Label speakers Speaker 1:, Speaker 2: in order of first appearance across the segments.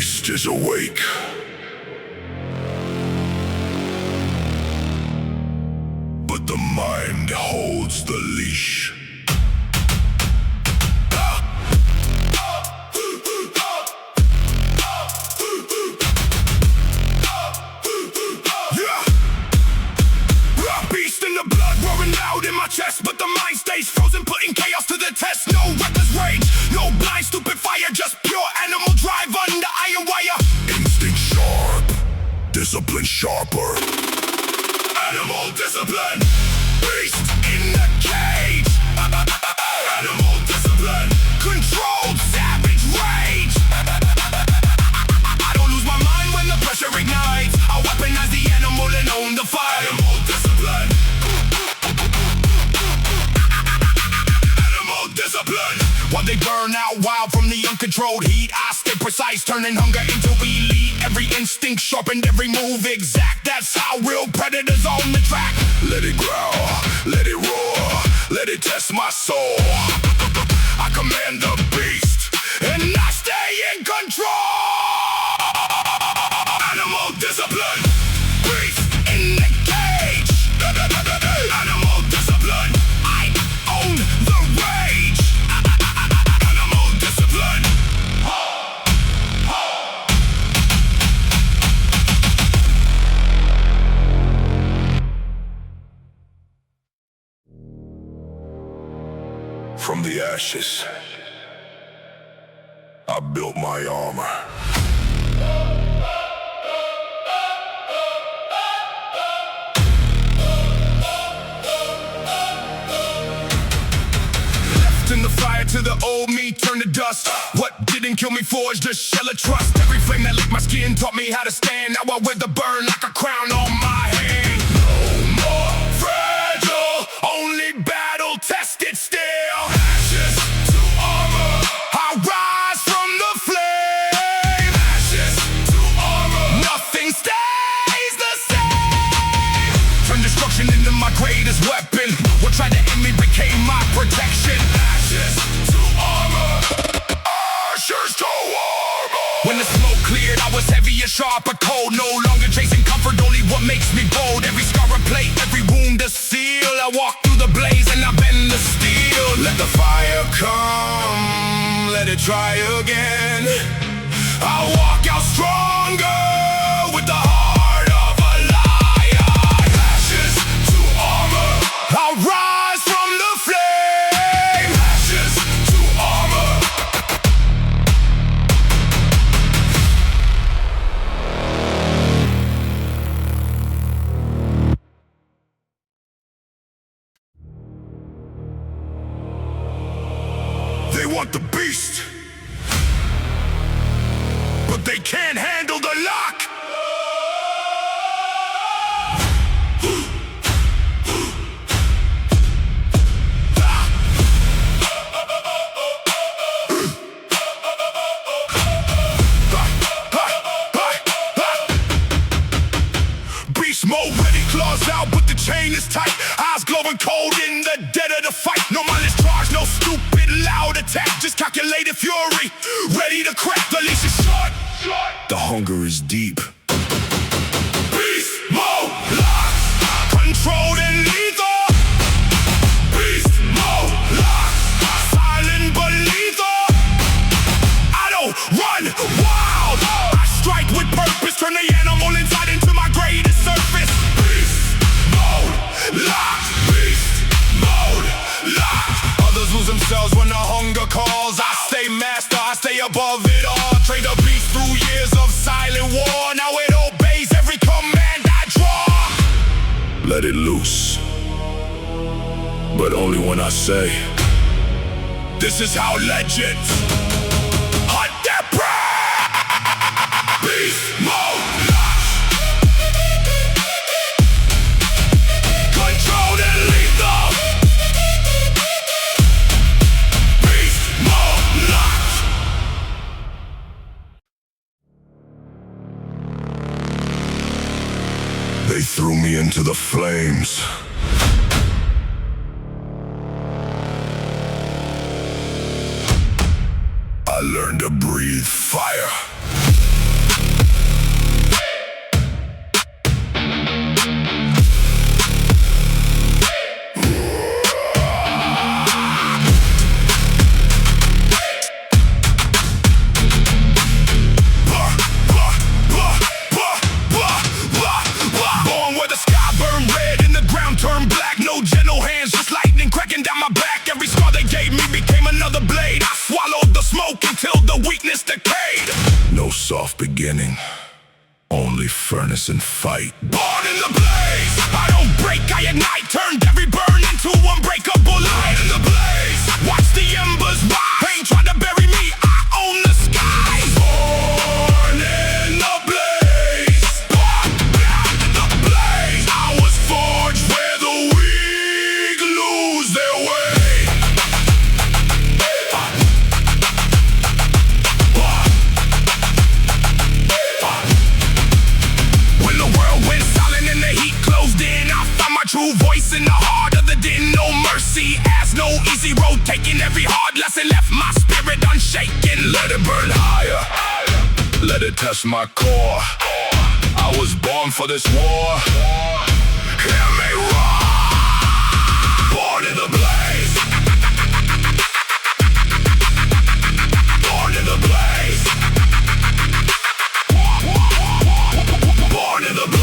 Speaker 1: beast is awake. But the mind holds the leash. Beast in the blood roaring loud in my chest, but the mind stays frozen, putting chaos to the test. No reckless rage, no blind stupid fire, just pure animal drive under iron wire. Instinct sharp, discipline sharper. Animal discipline, beast in the cage. Animal discipline, controlled savage rage. I don't lose my mind when the pressure ignites. I weaponize the animal and own the fire. Animal discipline. Animal discipline. While they burn out wild from the uncontrolled heat, I stay precise, turning hunger into elite. Every instinct sharpened, every move exact. That's how real predators on the track. Let it growl, let it roar, let it test my soul. I command the beast, and I stay in control. Animal discipline, beast in the cage. Animal discipline, I own the rage. Animal discipline. From the ashes, I built my armor. Left in the fire to the old me, turn to dust. What didn't kill me forged a shell of trust. Every flame that lit my skin taught me how to stand. Now I wear the burn like a crown on my hand. No more fragile, only battle tested still. Ashes to armor, I rise from the flame. Ashes to armor, nothing stays the same. Turn destruction into my greatest weapon. What tried to end me became my protection. Ashes to armor, ashes to armor. When the smoke cleared, I was heavy and sharp, but cold. No longer chasing comfort, only what makes me bold. Every scar a plate, every wound a seal. I walk through the blaze and I bend the steel. Let the fire come, let it try again. I'll walk out stronger with the heart of a lion. Ashes to armor, I'll rise from the flame. Ashes to armor. They want the beast, but they can't handle the lock. Beast mode, ready, claws out, but the chain is tight. Eyes glowing cold in the dead of the fight. No mindless charge, no stupid loud attack. Just calculated fury, ready to crack. The leash is short, the hunger is deep. Beast mode, lock, controlled and lethal. Beast mode, lock, silent but lethal. I don't run wild, I strike with purpose. Turn the animal inside into my greatest surface. Beast mode, lock, beast mode, lock. Others lose themselves when the hunger calls. I stay master, I stay above it all. Train the beast through years of silent war. Now it obeys every command I draw. Let it loose, but only when I say, this is how legends hunt their prey. Beast mode, lock, controlled and lethal. Beast mode, lock. They threw me into the flames. I learned to breathe fire. soft beginning, only furnace and fight. Born in the blaze, I don't break, I ignite. Turned every burn into unbreakable light. In the blaze, watch the embers rise. Pain tried to bury me, I own the skies. Born in the blaze, born in the blaze. I was forged where the weak lose their way. When the world went silent and the heat closed in, I found my true voice in the heart of the din. No mercy, as no easy road taking. Every hard lesson left my spirit unshaken. Let it burn higher, let it test my core. I was born for this war. Hear me roar. Born in the blaze, born in the blaze, born in the blaze.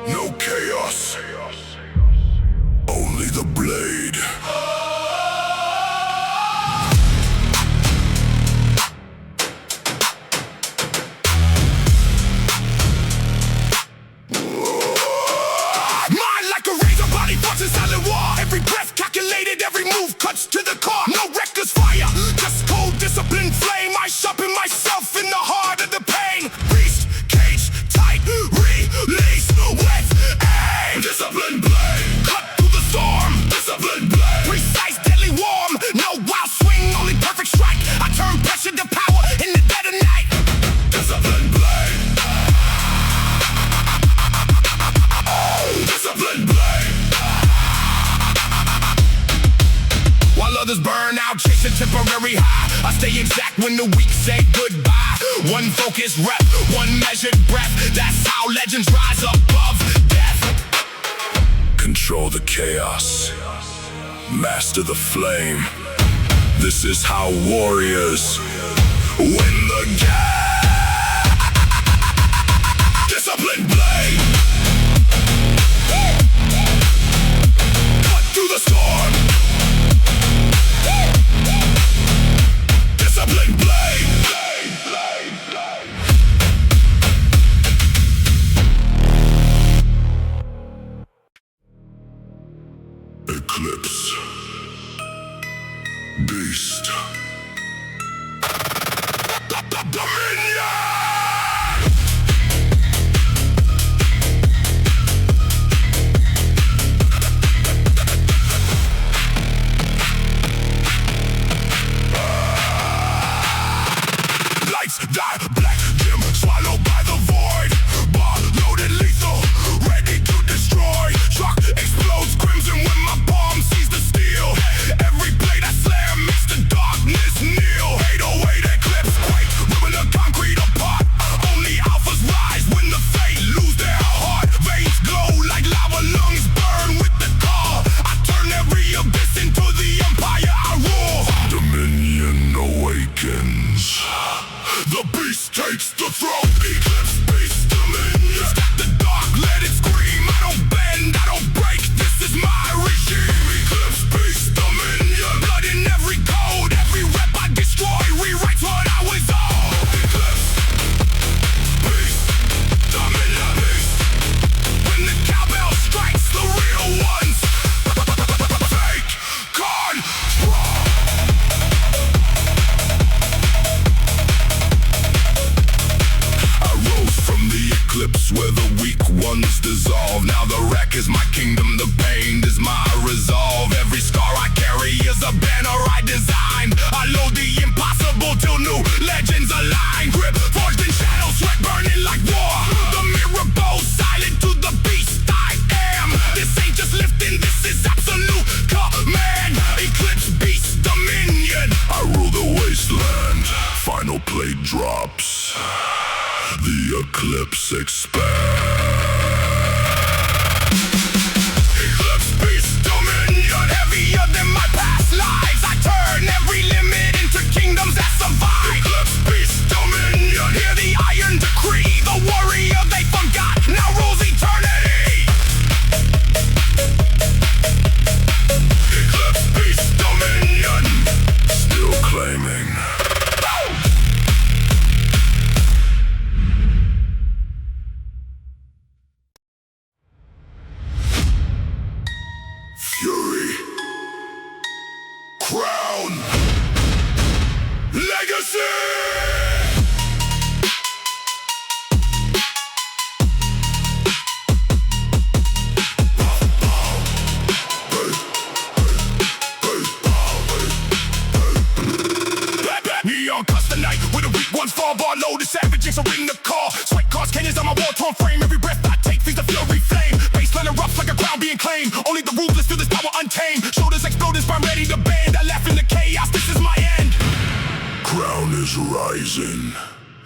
Speaker 1: No chaos, only the blade. Mind like a razor, body force in silent war. Every breath calculated, every move cuts to the core. No reckless fire, just cold disciplined flame. I sharpen myself in the heart of the pain. Beast, cage, tight, release, with aim. Disciplined blade, cut through the storm. Disciplined blade, precise, deadly warm. No wild swing, only perfect strike. I turn pressure to power in the dead of night. Disciplined blade, disciplined blade. While others burn out, chasing temporary high, I stay exact when the weak say goodbye. One focused rep, one measured breath. That's how legends rise above death. Control the chaos, master the flame. This is how warriors win the game. Disciplined blade, cut through the storm. Disciplined blade, Eclipse, beast, dominion. Lights die, black gem swallowed by the void. Bar loaded, lethal, ready to destroy. Shock explodes crimson when my palm sees the steel. Every blade I slam makes the darkness kneel. 808 eclipse, quake, ripping the concrete apart. Only alphas rise when the fate lose their heart. Veins glow like lava, lungs burn with the call. I turn every abyss into the empire I rule. Dominion awakens. The beast takes the throne. Eclipse, beast, dominion. Stop the dark, let it scream. I don't bend, I don't break. This is my regime. Eclipse, beast, dominion. Blood in every code, every rep I destroy rewrites what I was on. Eclipse, beast, dominion. Beast. When the cowbell strikes, the real ones fake control. I rose from the eclipse where the weak ones dissolve. Now the wreck is my kingdom, the pain is my resolve. Every scar I carry is a banner I designed. I load the impossible till new legends align. Grip forged in shadow, sweat burning like war. The mirror bows silent to the beast I am. This ain't just lifting, this is absolute command. Eclipse, beast, dominion. I rule the wasteland. Final plate drops. The eclipse expands. Eclipse, beast, dominion. Heavier than my past lives. I turn every limit into kingdoms that survive. Eclipse, beast, dominion. Hear the iron bar load, the savage so ring the car. Sweat cars, canyons on my war-torn frame. Every breath I take feeds the fury flame. Baseline erupts like a ground being claimed. Only the ruthless feel this power untamed. Shoulders exploding, spine ready to bend. I laugh in the chaos, this is my end.
Speaker 2: Crown is rising.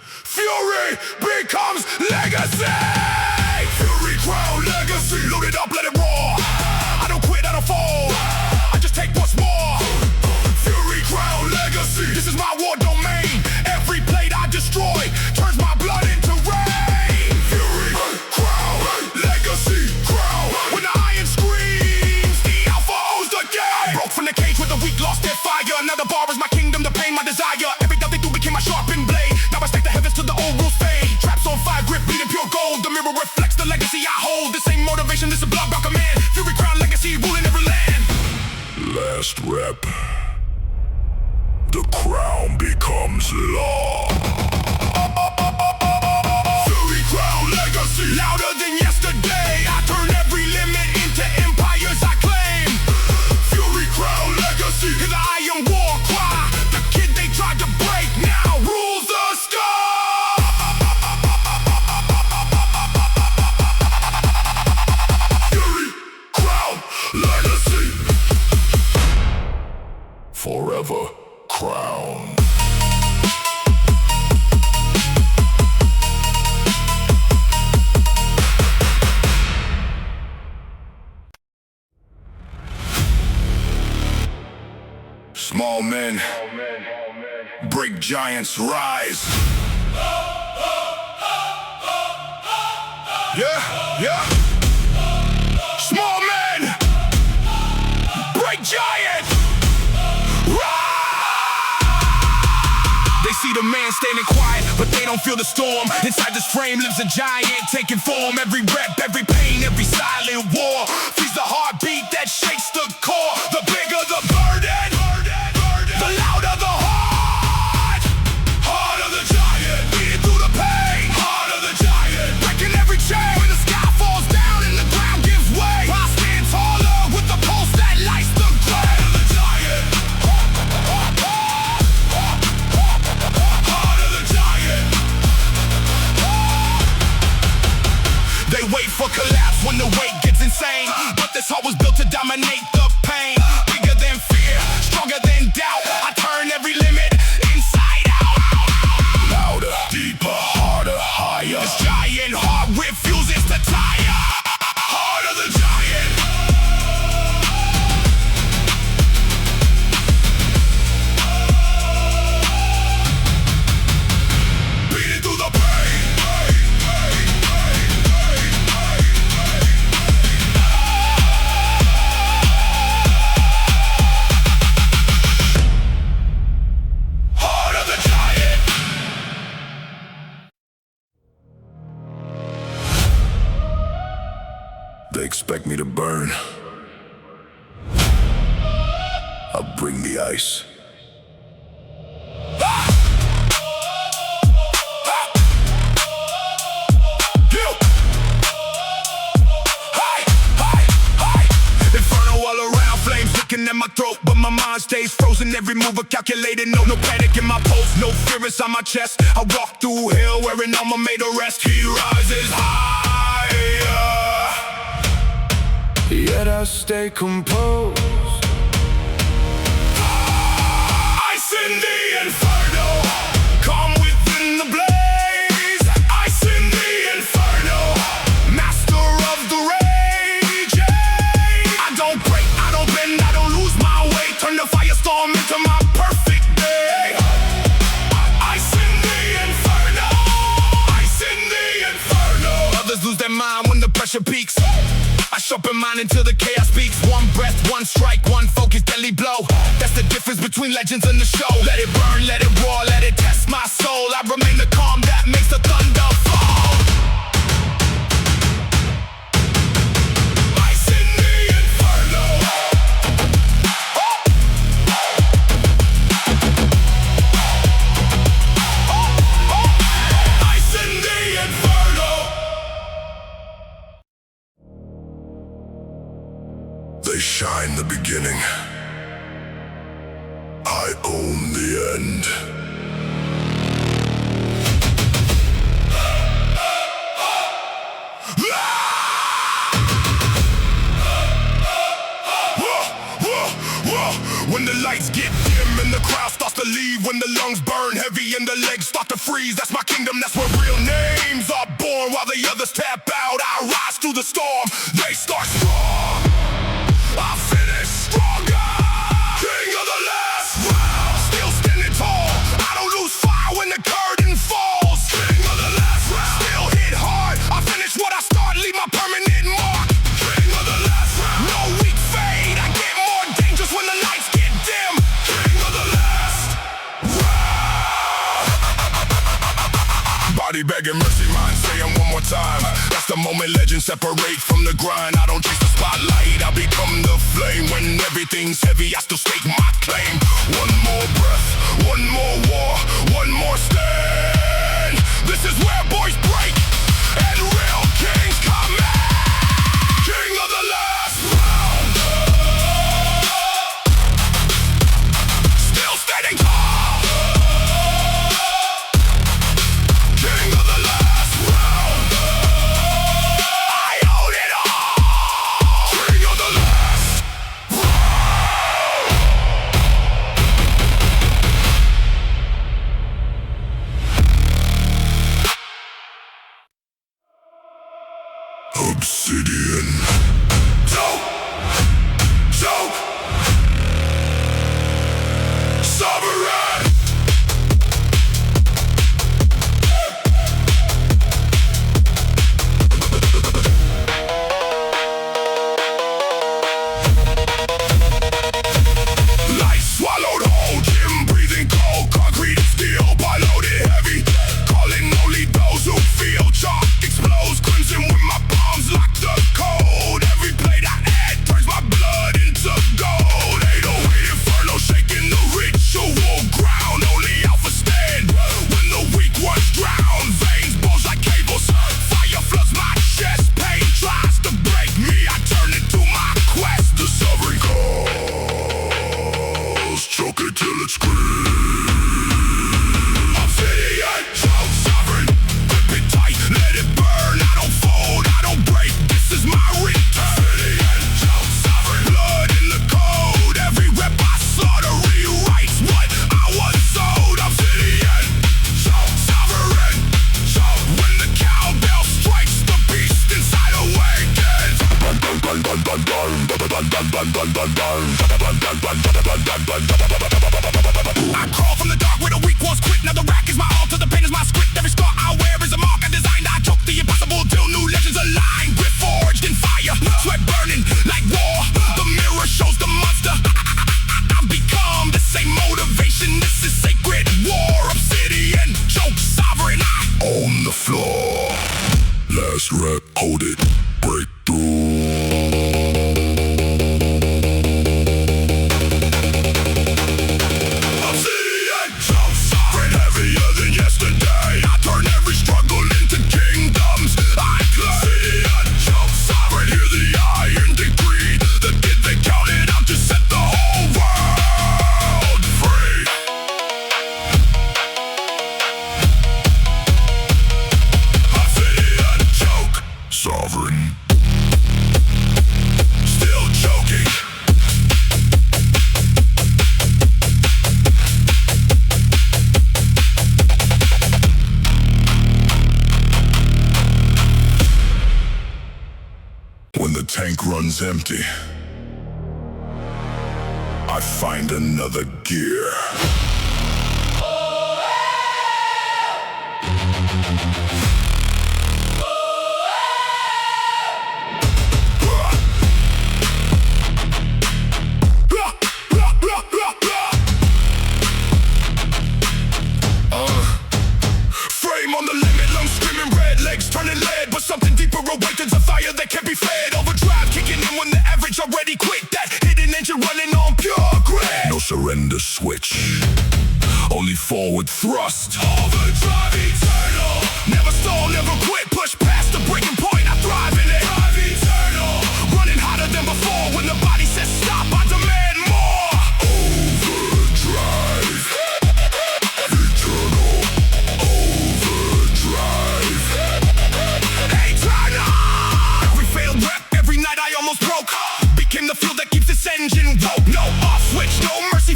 Speaker 1: Fury becomes legacy. Fury crown legacy. Load it up, let it roar. I don't quit, I don't fall. I just take what's more. Fury crown legacy. This is my war domain. Every blade I destroy turns my blood into rain. Fury crown legacy. Crown. When the iron screams, the alpha owns the game. I broke from the cage with the weak lost their fire. Another bar is my kingdom, the pain, my desire. Every doubt they do became my sharpened blade. Now I stack the heavens till the old rules fade. Traps on fire, grip bleeding pure gold. The mirror reflects the legacy I hold. This ain't motivation, this is blood-bound command. Fury crown legacy, ruling every land.
Speaker 2: Last rep. The crown becomes law.
Speaker 1: Fury crown legacy. Louder than yesterday. I turn every limit into empires I claim. Fury crown legacy. Hear the iron war cry. The kid they tried to break now rules the sky.
Speaker 2: Fury crown legacy. Forever crown.
Speaker 1: Small men break giants rise. Yeah. Small men break giants rise. They see the man standing quiet, but they don't feel the storm. Inside this frame lives a giant taking form. Every rep, every pain, every silent war feeds the heartbeat that shakes the core. The bigger the burden, the louder the heart. Heart of the giant, beating through the pain. Heart of the giant, breaking every chain. When the sky falls down and the ground gives way, I stand taller with the pulse that lights the gray. Heart of the giant. Heart of the giant. They wait for collapse when the weight gets insane, but this heart was built to dominate the pain. Bigger than fear, stronger than doubt. I turn every limit inside out.
Speaker 2: Louder, deeper, harder, higher.
Speaker 1: This giant heart refuses to tire. Heart of the giant. Beating through the pain. Heart of the giant.
Speaker 2: They expect me to burn. I'll bring the ice.
Speaker 1: Inferno all around, flames licking at my throat, but my mind stays frozen. Every move a calculated note, no panic in my pulse, no fear inside my chest. I walk through hell wearing armor made of rest. He rises higher,
Speaker 2: Yet I stay composed.
Speaker 1: ice in the inferno, calm within the blaze. Ice in the inferno, master of the rage. I don't break, I don't bend, I don't lose my way. Turn the firestorm into my perfect day. Ice in the inferno, ice in the inferno. Others lose their mind when the pressure peaks. I sharpen mine until the chaos speaks. One breath, one strike, one focus, deadly blow. That's the difference between legends and the show. Let it burn, let it roar, let it test my soul. I remain the calm that makes the thunder fall. Ice in the inferno. Ice in the inferno.
Speaker 2: They shine the beginning. I own the end.
Speaker 1: lights get dim and the crowd starts to leave, when the lungs burn heavy and the legs start to freeze. That's my kingdom, that's where real names are born. While the others tap out, I rise through the storm. They start strong, I finish stronger. King of the last round, still standing tall. I don't lose fire when the curtain falls. King of the last round, still hit hard. I finish what I start, leave my permanent mark. King of the last round, no weak fade. I get more dangerous when the lights get dim. King of the last round. Body begging mercy, mind saying one more time. That's the moment legends separate from the grind. I don't chase the spotlight, I become the flame. When everything's heavy, I still stake my claim. One more breath, one more war, one more stand. This is where boys break and real kings come in. King of the last round, still standing tall. King of the last round, I own it all. King of the last Obsidian. Choke, choke, sovereign. Life swallowed whole, gym breathing cold, concrete and steel, loaded heavy, calling only those who feel. Chalk explodes, crimson when my palms lock the code. Every blade I add turns my blood into gold. 808 inferno shaking the ritual ground. Only alpha stand when the weak ones drown. Veins bulge like cables, fire floods my chest. Pain tries to break me, I turn it to my quest. The sovereign calls, choke it till it screams. Obsidian, choke, sovereign, grip it tight, let it burn. I don't fold, I don't break, this is my return. Obsidian, choke, sovereign, blood in the code. Every rep I slaughter rewrites what I was sold. Obsidian, choke, sovereign, choke. When the cowbell strikes, the beast inside awakens. I crawl from the dark where the weak ones quit. Now the rack is my altar, the pain is my script. Every scar I wear is a mark I designed. I choke the impossible till new legends align. Grit forged in fire, sweat burning like war. The mirror shows the monster I've become. The same motivation, this is sacred war. Obsidian, choke, sovereign, I own the floor. Last rep, hold it, break through. Obsidian, choke, sovereign, heavier than yesterday. I turn every struggle into kingdoms. I claim Obsidian, choke, sovereign, hear the iron decree. The kid they counted out to set the whole world free. Obsidian, choke, sovereign, still choking. When the tank runs empty, I find another gear. Frame on the limit, lungs screaming red, legs turning lead, but something deeper awakens, a fire that can't be fed. Overdrive kicking in when the average already quit. That hidden engine running on pure grit. No surrender switch, only forward thrust. Overdrive eternal, never stall, never quit. Push past the breaking point, I thrive in it. Drive eternal, running hotter than before. When the body says stop, I demand more. Overdrive, eternal, overdrive, eternal. Every failed rep, every night I almost broke. Became the fuel that keeps this engine woke. No off switch, no mercy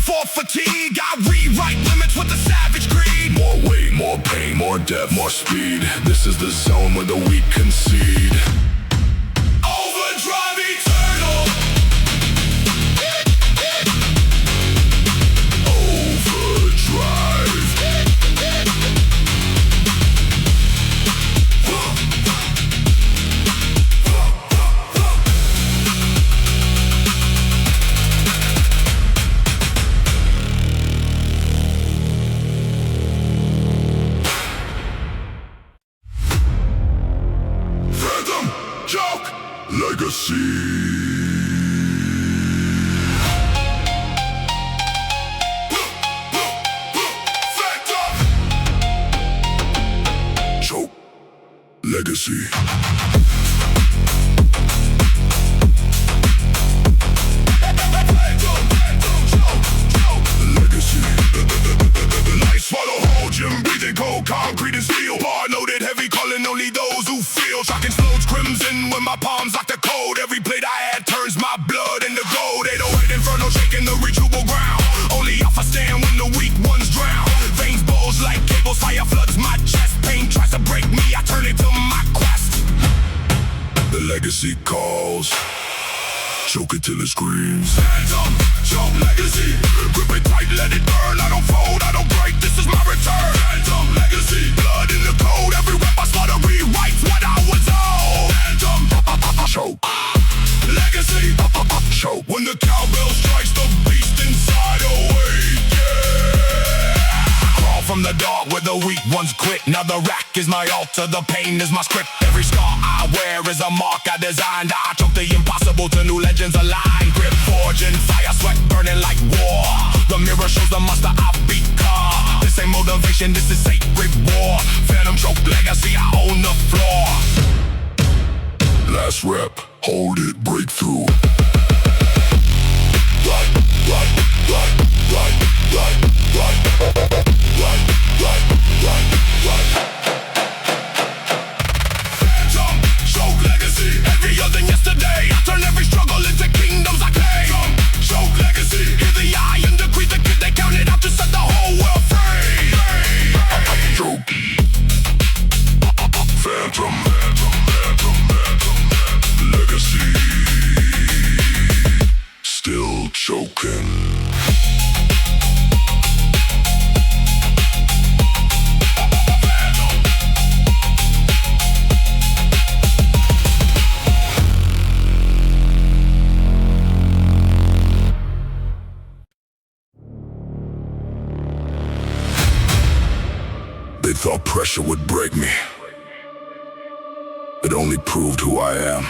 Speaker 1: league. I rewrite limits with a savage greed.
Speaker 2: More weight, more pain, more depth, more speed. This is the zone where the weak concede.
Speaker 1: Overdrive eternal.
Speaker 2: Overdrive. Phantom, joke, legacy. Legacy. Legacy.
Speaker 1: Light swallow, hold gym, breathing cold, concrete and steel. Bar loaded, heavy, calling only those who feel. Shocking slows crimson when my palms lock the code. Every blade I add turns my blood into gold. 808 inferno, shaking the reachable ground. Only alpha stand when the weak ones drown. Veins bulge like cables, fire floods my chest. Pain tries to break me, I turn it to my quest.
Speaker 2: The legacy calls. Choke it till it screams.
Speaker 1: Anthem, choke legacy. Grip it tight, let it burn. I don't fold, I don't break, this is my return. Anthem, legacy. Blood in the code, every rep I slaughter rewrites what I was owed. Anthem,
Speaker 2: Choke.
Speaker 1: legacy.
Speaker 2: Choke.
Speaker 1: When the cowbell strikes, the beast inside awake, yeah. Crawl from the dark where the weak ones quit. Now the rack is my altar, the pain is my script. Every scar I wear is a mark I designed. I choke the impossible to new legends align. Grip forging, fire, sweat burning like war. The mirror shows the monster I've become. This ain't motivation, this is sacred war. Phantom choke legacy, I own the floor.
Speaker 2: Last rep. Hold it, breakthrough.
Speaker 1: Phantom, choke legacy. Heavier than yesterday. I turn every struggle into kingdoms I claim. Choke legacy. Hear the iron decree, the kid they counted out to set the whole world free.
Speaker 2: Choke. Phantom. Legacy. Still choking. They thought pressure would break me. It only proved who I am.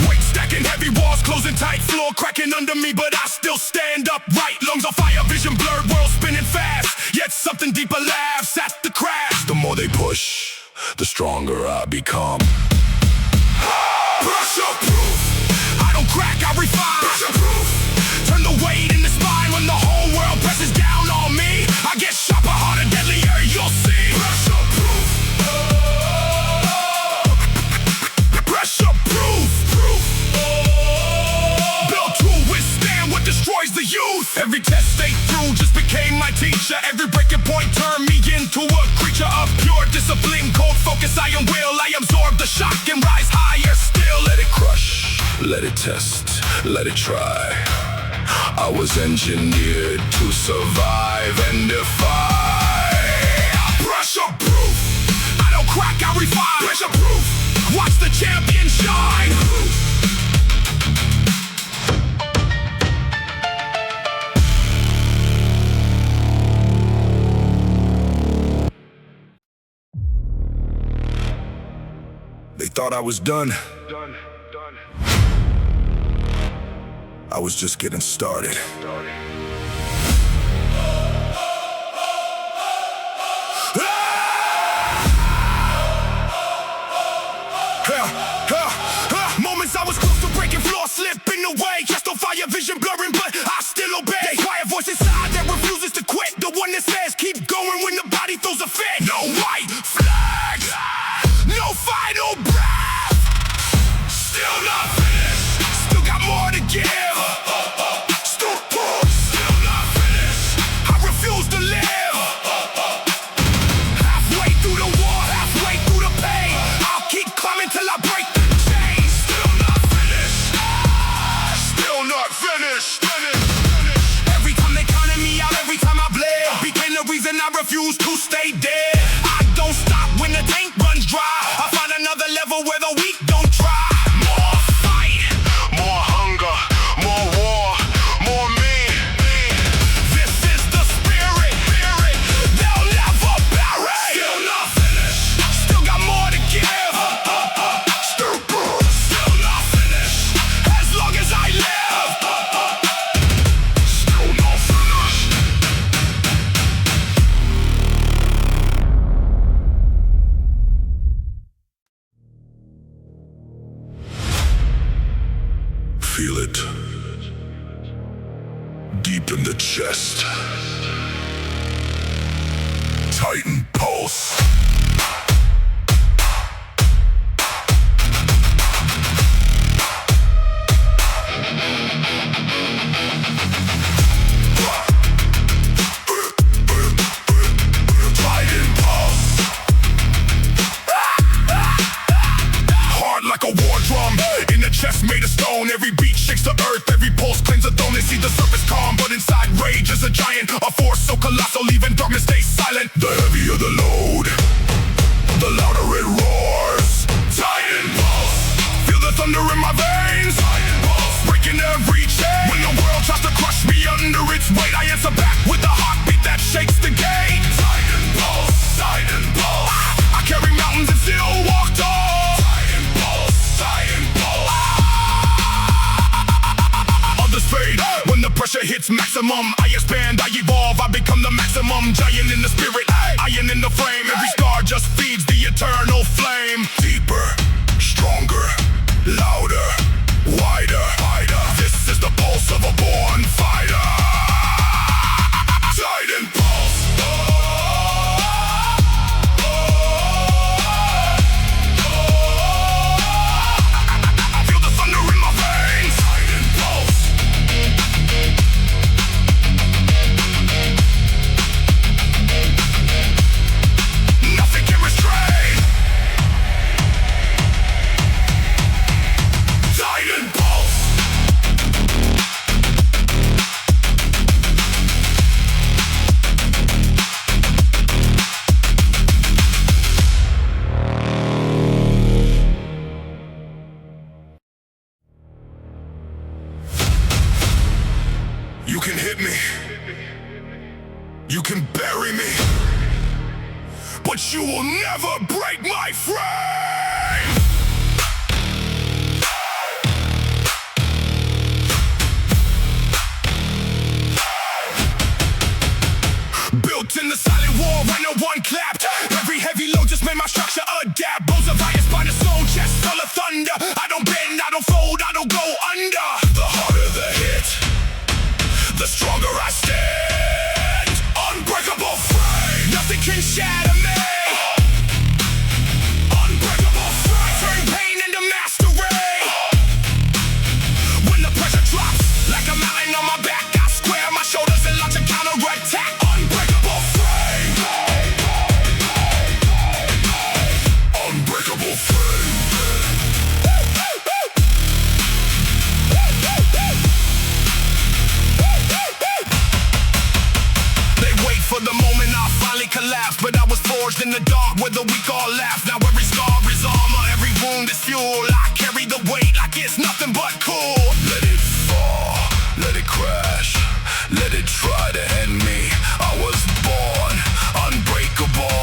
Speaker 1: Weight stacking, heavy walls closing tight, floor cracking under me, but I still stand upright. Lungs on fire, vision blurred, world spinning fast. Yet something deeper laughs at the crash.
Speaker 2: The more they push, the stronger I become.
Speaker 1: Pressure proof, I don't crack, I refine. Pressure proof, turn the weight in the spine. When the whole world presses down on me, I get sharper, harder, deadlier, you'll see. Pressure proof, pressure proof, built to withstand what destroys the youth. Every test they threw just became my teacher. Every breaking point turned me into a creature of pure discipline, cold focus, iron will. I absorb the shock and rise higher still.
Speaker 2: Let it crush, let it test, let it try. I was engineered to survive and defy.
Speaker 1: Pressure proof, I don't crack, I refine. Pressure proof, watch the champion shine.
Speaker 2: They thought I was done. I was just getting started.
Speaker 1: Moments I was close to breaking floors, stay dead. I don't stop when the tank runs dry. I find another level where the weak don't try. More fight, more hunger, more war, more me. This is the spirit, they'll never bury. Still not finished, still got more to give. Still not finished, as long as I live. Still not finished.
Speaker 2: Feel it deep in the chest. Tighten pulse. Tighten pulse. Hard like a war drum. In the chest made of stone. Every beat shakes the earth. Every pulse claims a throne. They see the surface calm, but inside rage is a giant. A force so colossal, even darkness stays silent. The heavier the load, the louder it roars. Tighten pulse. Feel the thunder in my veins. Tighten pulse. Breaking every chain. When the world tries to crush me under its weight, I answer back with a heartbeat that shakes the gate. Tighten pulse. Tighten pulse. I carry mountains and still walk tall. Tighten pulse. Tighten pulse. Others fade when the pressure hits maximum. I expand, I evolve, I become the maximum. Giant in the spirit, iron in the flame. Every scar just feeds the eternal flame. Deeper, stronger, louder, wider. This is the pulse of a born fighter. Tighten pulse. I feel the thunder in my veins. Tighten pulse. Nothing can restrain. Tighten pulse. You can hit me, you can bury me, but you will never break my frame. Built in the silent war when no one clapped. Every heavy load just made my structure adapt. Bones of iron, spine of stone, chest full of thunder. I don't bend, I don't fold, I don't go under. The harder the hit, the stronger I stand. Unbreakable frame. Nothing can shatter me. Unbreakable frame. Turn pain into mastery. When the pressure drops, like a mountain on my back, I square my shoulders and launch a counter-attack. Unbreakable frame. Unbreakable frame. They wait for the moment I finally collapse, but I was forged in the dark where the weak all laugh. Now every scar is armor, every wound is fuel. I carry the weight like it's nothing but cool. Let it fall, let it crash, let it try to end me. I was born unbreakable.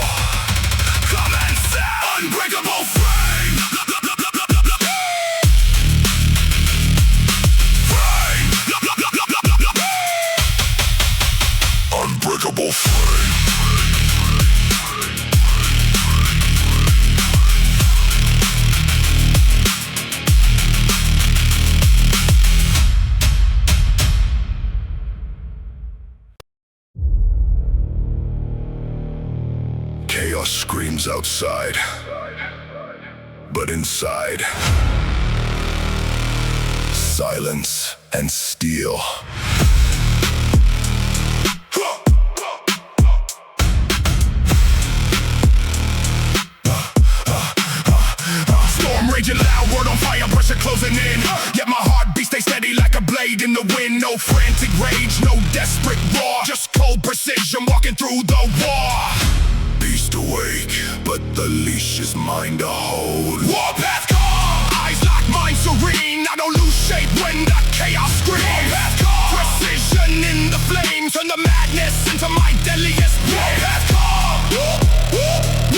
Speaker 2: Come and say unbreakable frame. Unbreakable frame. Chaos screams outside, but inside, silence and steel. Storm raging loud, word on fire, pressure closing in. Yet my heartbeat stays steady like a blade in the wind. No frantic rage, no desperate roar, just cold precision walking through the war. unleash his mind to hold.
Speaker 1: Warpath calm, eyes lock, mind serene. I don't lose shape when the chaos screams. Warpath calm, precision in the flames, turn the madness into my deadliest. Warpath calm,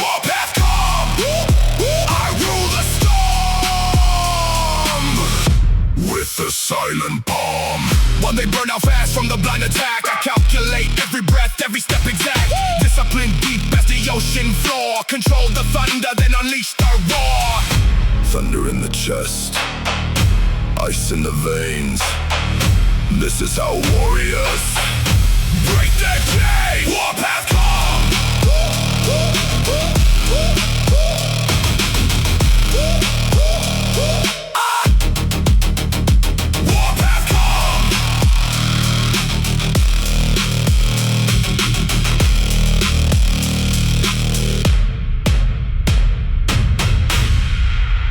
Speaker 1: warpath calm. I rule the storm
Speaker 2: with a silent palm.
Speaker 1: while they burn out fast from the blind attack. I calculate every breath, every step exact. Discipline deep as the ocean floor. Control the thunder, then unleash the roar.
Speaker 2: Thunder in the chest, ice in the veins. This is how warriors
Speaker 1: Break the chain. Warpath.